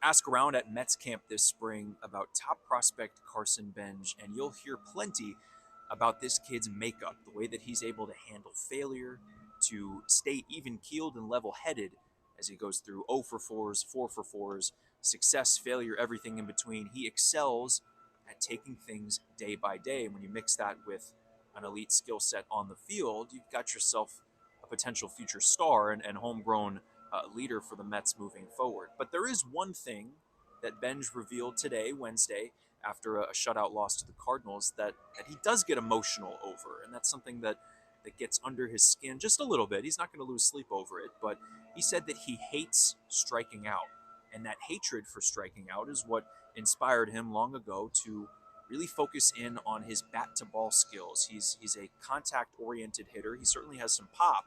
Ask around at Mets camp this spring about top prospect Carson Benge, and you'll hear plenty about this kid's makeup, the way that he's able to handle failure, to stay even keeled and level headed as he goes through 0 for 4s, 4 for 4s, success, failure, everything in between. He excels at taking things day by day. And when you mix that with an elite skill set on the field, you've got yourself a potential future star and homegrown leader for the Mets moving forward. But there is one thing that Benge revealed today, Wednesday, after a shutout loss to the Cardinals, that he does get emotional over. And that's something that gets under his skin just a little bit. He's not going to lose sleep over it, but he said that he hates striking out. And that hatred for striking out is what inspired him long ago to really focus in on his bat to ball skills. He's a contact oriented hitter. He certainly has some pop,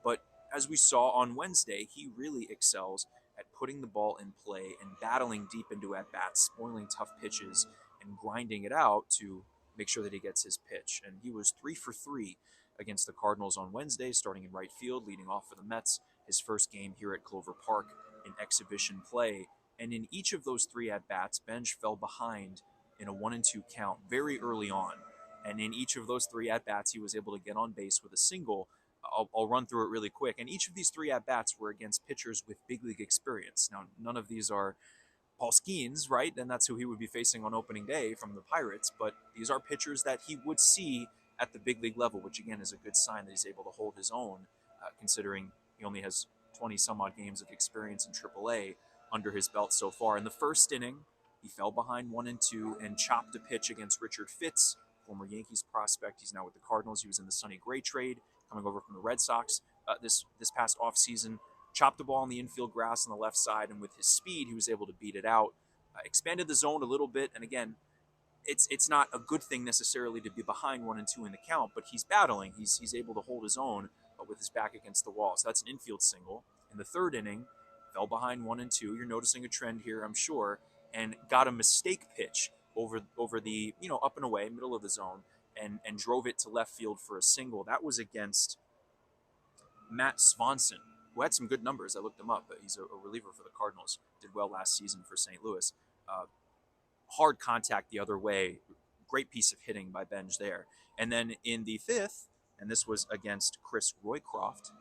but as we saw on Wednesday, he really excels at putting the ball in play and battling deep into at bats, spoiling tough pitches and grinding it out to make sure that he gets his pitch. And he was 3 for 3 against the Cardinals on Wednesday, starting in right field, leading off for the Mets, his first game here at Clover Park in exhibition play. And in each of those 3 at-bats, Benge fell behind in a 1-2 count very early on. And in each of those 3 at-bats, he was able to get on base with a single. I'll run through it really quick. And each of these 3 at-bats were against pitchers with big league experience. Now, none of these are Paul Skeens, right? And that's who he would be facing on opening day from the Pirates. But these are pitchers that he would see at the big league level, which again is a good sign that he's able to hold his own, considering he only has 20 some odd games of experience in AAA under his belt so far. In the first inning, he fell behind 1-2 and chopped a pitch against Richard Fitz, former Yankees prospect. He's now with the Cardinals. He was in the Sonny Gray trade, coming over from the Red Sox this past offseason. Chopped the ball in the infield grass on the left side, and with his speed, he was able to beat it out. Expanded the zone a little bit, and again, it's not a good thing necessarily to be behind 1-2 in the count, but he's battling. He's able to hold his own with his back against the wall. So that's an infield single. In the third inning, fell behind 1-2. You're noticing a trend here, I'm sure, and got a mistake pitch over the up and away middle of the zone, and drove it to left field for a single. That was against Matt Swanson, who had some good numbers. I looked him up, but he's a reliever for the Cardinals. Did well last season for St. Louis. Hard contact the other way. Great piece of hitting by Benge there. And then in the fifth, and this was against Chris Roycroft,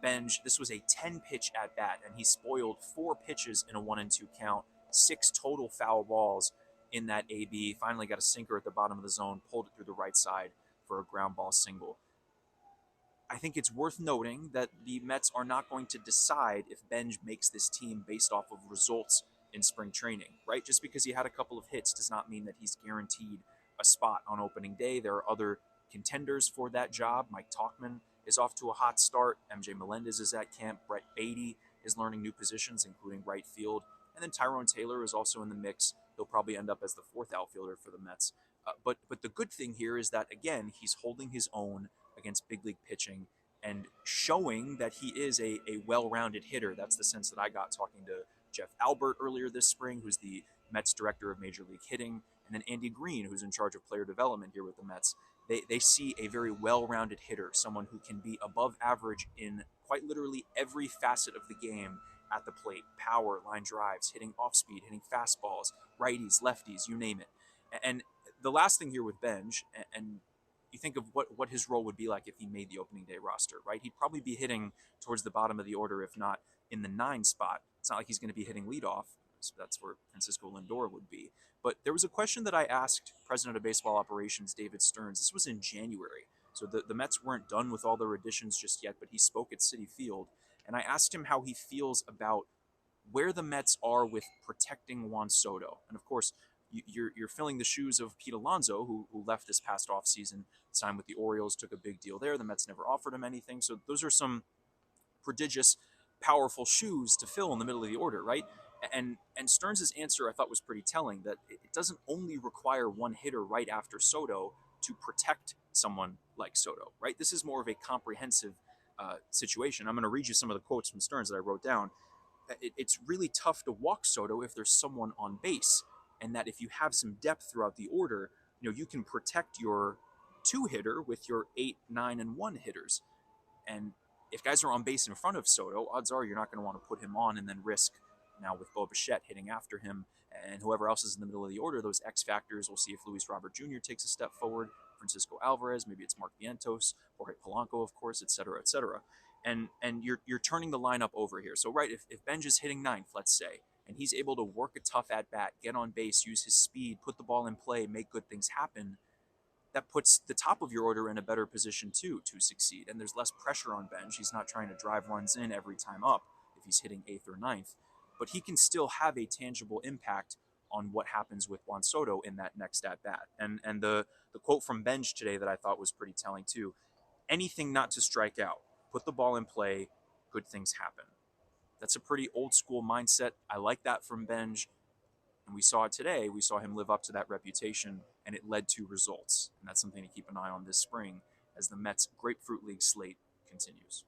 Benge, this was a 10-pitch at-bat, and he spoiled 4 pitches in a 1-2 count, 6 total foul balls in that AB. Finally got a sinker at the bottom of the zone, pulled it through the right side for a ground ball single. I think it's worth noting that the Mets are not going to decide if Benge makes this team based off of results in spring training, right? Just because he had a couple of hits does not mean that he's guaranteed a spot on opening day. There are other contenders for that job. Mike Tauchman is off to a hot start. MJ Melendez is at camp. Brett Beatty is learning new positions, including right field. And then Tyrone Taylor is also in the mix. He'll probably end up as the 4th outfielder for the Mets. But the good thing here is that, again, he's holding his own against big league pitching and showing that he is a well-rounded hitter. That's the sense that I got talking to Jeff Albert earlier this spring, who's the Mets director of Major League Hitting, and then Andy Green, who's in charge of player development here with the Mets. They see a very well-rounded hitter, someone who can be above average in quite literally every facet of the game at the plate. Power, line drives, hitting off speed, hitting fastballs, righties, lefties, you name it. And the last thing here with Benge, and you think of what his role would be like if he made the opening day roster, right? He'd probably be hitting towards the bottom of the order, if not in the 9 spot. It's not like he's going to be hitting leadoff. So that's where Francisco Lindor would be. But there was a question that I asked President of Baseball Operations, David Stearns. This was in January. So the Mets weren't done with all their additions just yet, but he spoke at Citi Field. And I asked him how he feels about where the Mets are with protecting Juan Soto. And of course, you're filling the shoes of Pete Alonso, who left this past offseason, signed with the Orioles, took a big deal there. The Mets never offered him anything. So those are some prodigious, powerful shoes to fill in the middle of the order, right? And Stearns' answer I thought was pretty telling, that it doesn't only require one hitter right after Soto to protect someone like Soto, right? This is more of a comprehensive situation. I'm going to read you some of the quotes from Stearns that I wrote down. It's really tough to walk Soto if there's someone on base, and that if you have some depth throughout the order, you can protect your 2-hitter with your 8, 9, and 1 hitters. And if guys are on base in front of Soto, odds are you're not going to want to put him on and then risk Now with Bo Bichette hitting after him and whoever else is in the middle of the order, those X factors, we'll see if Luis Robert Jr. takes a step forward, Francisco Alvarez, maybe it's Mark Vientos, Jorge Polanco, of course, et cetera, et cetera. And you're turning the lineup over here. So right, if Benge is hitting ninth, let's say, and he's able to work a tough at bat, get on base, use his speed, put the ball in play, make good things happen, that puts the top of your order in a better position too to succeed. And there's less pressure on Benge. He's not trying to drive runs in every time up if he's hitting eighth or ninth, but he can still have a tangible impact on what happens with Juan Soto in that next at bat. And the quote from Benge today that I thought was pretty telling too: anything not to strike out, put the ball in play, good things happen. That's a pretty old school mindset. I like that from Benge. And we saw it today. We saw him live up to that reputation, and it led to results. And that's something to keep an eye on this spring as the Mets' Grapefruit League slate continues.